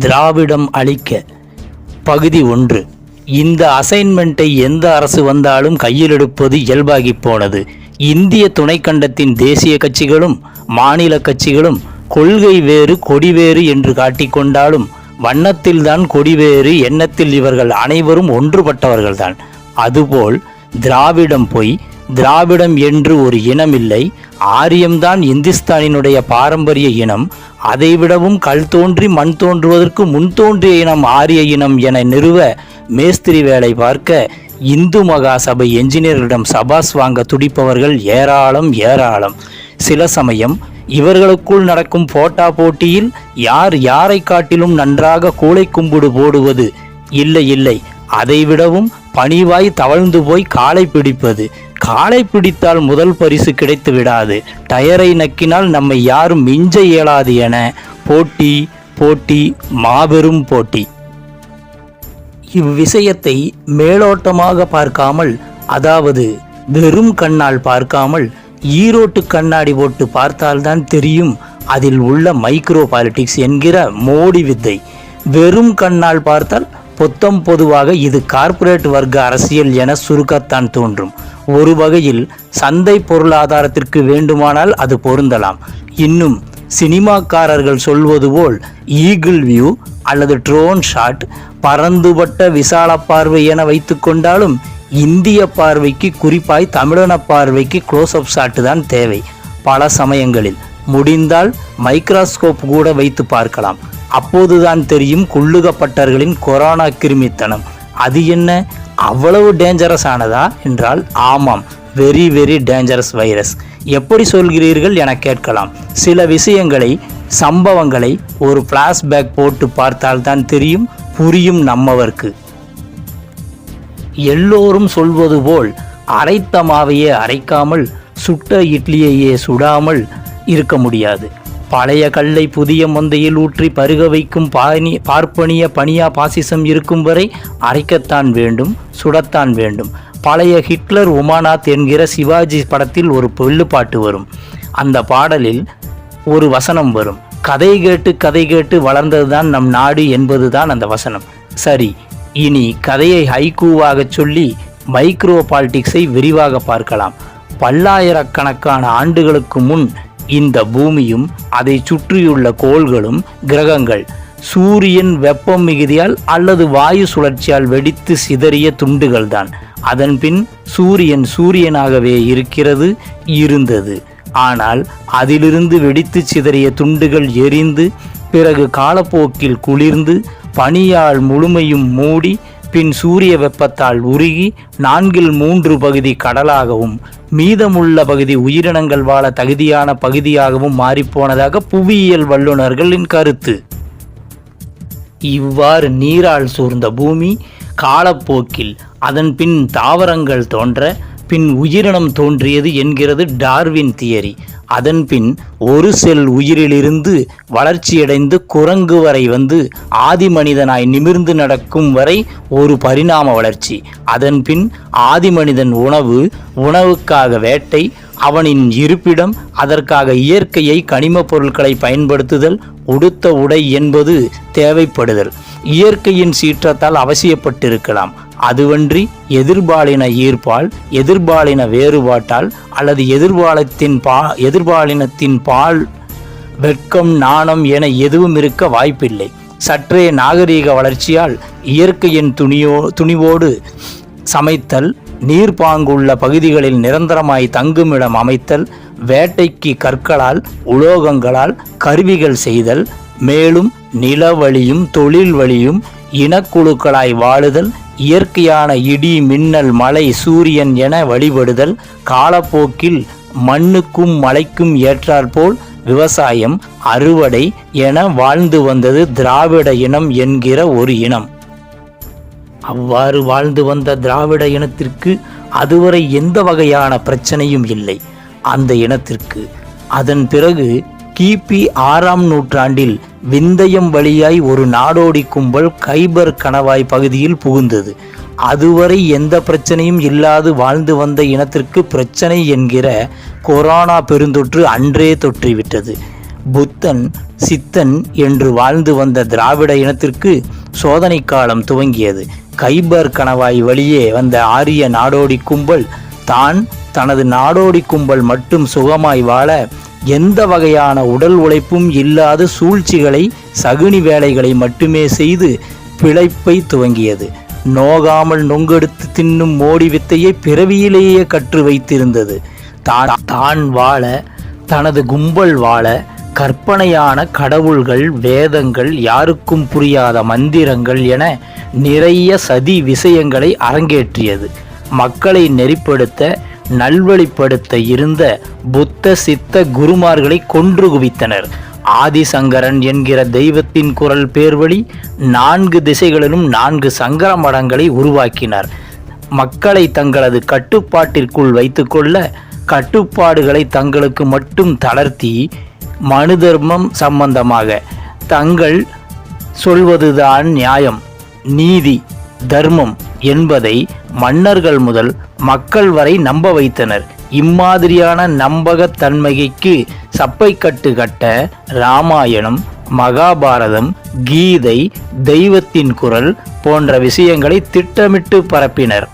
திராவிடம் அழிக்க பகுதி 1. இந்த அசைன்மெண்ட்டை எந்த அரசு வந்தாலும் கையில் எடுப்பது இயல்பாகி போனது. இந்திய துணைக்கண்டத்தின் தேசிய கட்சிகளும் மாநில கட்சிகளும் கொள்கை வேறு கொடி வேறு என்று காட்டிக்கொண்டாலும் வண்ணத்தில்தான் கொடி வேறு, எண்ணத்தில் இவர்கள் அனைவரும் ஒன்றுபட்டவர்கள்தான். அதுபோல் திராவிடம் போய் திராவிடம் என்று ஒரு இனம் இல்லை, ஆரியம்தான் இந்துஸ்தானினுடைய பாரம்பரிய இனம், அதைவிடவும் கல் தோன்றி மண் தோன்றுவதற்கு முன் தோன்றிய இனம் ஆரிய இனம் என நிறுவ மேஸ்திரி வேலை பார்க்க இந்து மகாசபை என்ஜினியர்களிடம் சபாஸ் வாங்க துடிப்பவர்கள் ஏராளம் ஏராளம். சில சமயம் இவர்களுக்குள் நடக்கும் போட்டா போட்டியில் யார் யாரை காட்டிலும் நன்றாக கூளை கும்பிடு போடுவது, இல்லை இல்லை அதைவிடவும் பணிவாய் தவழ்ந்து போய் காலை பிடிப்பது. காலை பிடித்தால் முதல் பரிசு கிடைத்து விடாது, டயரை நக்கினால் நம்மை யாரும் மிஞ்ச இயலாது என போட்டி போட்டி மாபெரும் போட்டி. இவ்விஷயத்தை மேலோட்டமாக பார்க்காமல், அதாவது வெறும் கண்ணால் பார்க்காமல் ஈரோட்டு கண்ணாடி போட்டு பார்த்தால்தான் தெரியும் அதில் உள்ள மைக்ரோ பாலிடிக்ஸ் என்கிற மோடி வித்தை. வெறும் கண்ணால் பார்த்தால் பொத்தம் பொதுவாக இது கார்ப்பரேட் வர்க்க அரசியல் என சுருக்கத்தான் தோன்றும். ஒரு வகையில் சந்தை பொருளாதாரத்திற்கு வேண்டுமானால் அது பொருந்தலாம். இன்னும் சினிமாக்காரர்கள் சொல்வது போல் ஈகிள் வியூ அல்லது ட்ரோன் ஷாட், பரந்துபட்ட விசால பார்வை என வைத்து கொண்டாலும் இந்திய பார்வைக்கு, குறிப்பாய் தமிழன பார்வைக்கு க்ளோஸ்அப் ஷாட் தான் தேவை. பல சமயங்களில் முடிந்தால் மைக்ரோஸ்கோப் கூட வைத்து பார்க்கலாம். அப்போதுதான் தெரியும் குள்ளுகப்பட்டர்களின் கொரோனா கிருமித்தனம். அது என்ன அவ்வளவு டேஞ்சரஸ் ஆனதா என்றால் ஆமாம், வெரி வெரி டேஞ்சரஸ் வைரஸ். எப்படி சொல்கிறீர்கள் என கேட்கலாம். சில விஷயங்களை, சம்பவங்களை ஒரு ஃப்ளாஷ்பேக் போட்டு பார்த்தால்தான் தெரியும், புரியும் நம்மவர்க்கு. எல்லோரும் சொல்வது போல் அரைத்த மாவையே அரைக்காமல் சுட்ட இட்லியையே சுடாமல் இருக்க முடியாது. பழைய கல்லை புதிய மொந்தையில் ஊற்றி பருக வைக்கும் பார்ப்பனிய பனியா பாசிசம் இருக்கும் வரை அரைக்கத்தான் வேண்டும், சுடத்தான் வேண்டும். பழைய ஹிட்லர் உமானாத் என்கிற சிவாஜி படத்தில் ஒரு பாட்டு வரும். அந்த பாடலில் ஒரு வசனம் வரும், கதை கேட்டு வளர்ந்ததுதான் நம் நாடு என்பதுதான் அந்த வசனம். சரி, இனி கதையை ஹைக்கூவாக சொல்லி மைக்ரோ பாலிடிக்ஸை விரிவாக பார்க்கலாம். பல்லாயிரக்கணக்கான ஆண்டுகளுக்கு முன் இந்த பூமியும் அதை சுற்றியுள்ள கோள்களும் கிரகங்கள் சூரியன் வெப்பம் மிகுதியால் அல்லது வாயு சுழற்சியால் வெடித்து சிதறிய துண்டுகள் தான். அதன் பின் சூரியன் சூரியனாகவே இருந்தது. ஆனால் அதிலிருந்து வெடித்து சிதறிய துண்டுகள் எரிந்து பிறகு காலப்போக்கில் குளிர்ந்து பனியால் முழுமையும் மூடி பின் சூரிய வெப்பத்தால் உருகி 4/3 பகுதி கடலாகவும் மீதமுள்ள பகுதி உயிரினங்கள் வாழ தகுதியான பகுதியாகவும் மாறிப்போனதாக புவியியல் வல்லுநர்களின் கருத்து. இவ்வாறு நீரால் சூழ்ந்த பூமி காலப்போக்கில் அதன் பின் தாவரங்கள் தோன்ற பின் உயிரினம் தோன்றியது என்கிறது டார்வின் தியரி. அதன் பின் ஒரு செல் உயிரிலிருந்து வளர்ச்சியடைந்து குரங்கு வரை வந்து ஆதி மனிதனாய் நிமிர்ந்து நடக்கும் வரை ஒரு பரிணாம வளர்ச்சி. அதன் பின் ஆதி மனிதன் உணவுக்காக வேட்டை, அவனின் இருப்பிடம், அதற்காக இயற்கையை கனிம பொருட்களை பயன்படுத்துதல், உடுத்த உடை என்பது தேவைப்படுதல், இயற்கையின் சீற்றத்தால் அவசியப்பட்டிருக்கலாம். அதுவன்றி எதிர்பாலின ஈர்ப்பால், எதிர்பாலின வேறுபாட்டால் அல்லது எதிர்பாலினத்தின் பால் வெட்கம் நாணம் என எதுவும் இருக்க வாய்ப்பில்லை. சற்றே நாகரீக வளர்ச்சியால் இயற்கையின் துணிவோடு சமைத்தல், நீர்ப்பாங்குள்ள பகுதிகளில் நிரந்தரமாய் தங்குமிடம் அமைத்தல், வேட்டைக்கு கற்களால் உலோகங்களால் கருவிகள் செய்தல், மேலும் நிலவழியும் தொழில் வழியும் இனக்குழுக்களாய் வாழுதல், இயற்கையான இடி மின்னல் மழை சூரியன் என வழிபடுதல், காலப்போக்கில் மண்ணுக்கும் மழைக்கும் ஏற்றாற்போல் விவசாயம் அறுவடை என வாழ்ந்து வந்தது திராவிட இனம் என்கிற ஒரு இனம். அவ்வாறு வாழ்ந்து வந்த திராவிட இனத்திற்கு அதுவரை எந்த வகையான பிரச்சனையும் இல்லை. அந்த இனத்திற்கு அதன் பிறகு கிபி 6ஆம் நூற்றாண்டில் விந்தயம் வழியாய் ஒரு நாடோடி கும்பல் கைபர் கணவாய் பகுதியில் புகுந்தது. அதுவரை எந்த பிரச்சனையும் இல்லாது வாழ்ந்து வந்த இனத்திற்கு பிரச்சனை என்கிற கொரோனா பெருந்தொற்று அன்றே தொற்றிவிட்டது. புத்தன் சித்தன் என்று வாழ்ந்து வந்த திராவிட இனத்திற்கு சோதனை காலம் துவங்கியது. கைபர் கணவாய் வழியே வந்த ஆரிய நாடோடி கும்பல் தனது நாடோடி கும்பல் மட்டும் சுகமாய் வாழ எந்த வகையான உடல் உழைப்பும் இல்லாத சூழ்ச்சிகளை சகுனி வேலைகளை மட்டுமே செய்து பிழைப்பை துவங்கியது. நோகாமல் நொங்கெடுத்து தின்னும் மோடி வித்தையை பிறவியிலேயே கற்று வைத்திருந்தது. தான் வாழ, தனது கும்பல் வாழ கற்பனையான கடவுள்கள், வேதங்கள், யாருக்கும் புரியாத மந்திரங்கள் என நிறைய சதி விஷயங்களை அரங்கேற்றியது. மக்களை நெறிப்படுத்த, நல்வழிப்படுத்த இருந்த புத்த சித்த குருமார்களை கொன்று குவித்தனர். ஆதிசங்கரன் என்கிற தெய்வத்தின் குரல் பேர்வழி 4 திசைகளிலும் 4 சங்கர மடங்களை உருவாக்கினார். மக்களை தங்களது கட்டுப்பாட்டிற்குள் வைத்துக்கொள்ள கட்டுப்பாடுகளை தங்களுக்கு மட்டும் தளர்த்தி மனு தர்மம் சம்பந்தமாக தங்கள் சொல்வதுதான் நியாயம், நீதி, தர்மம் என்பதை மன்னர்கள் முதல் மக்கள் வரை நம்ப வைத்தனர். இம்மாதிரியான நம்பகத்தன்மைக்கு சப்பைக்கட்டு கட்ட ராமாயணம், மகாபாரதம், கீதை, தெய்வத்தின் குரல் போன்ற விஷயங்களை திட்டமிட்டு பரப்பினர்.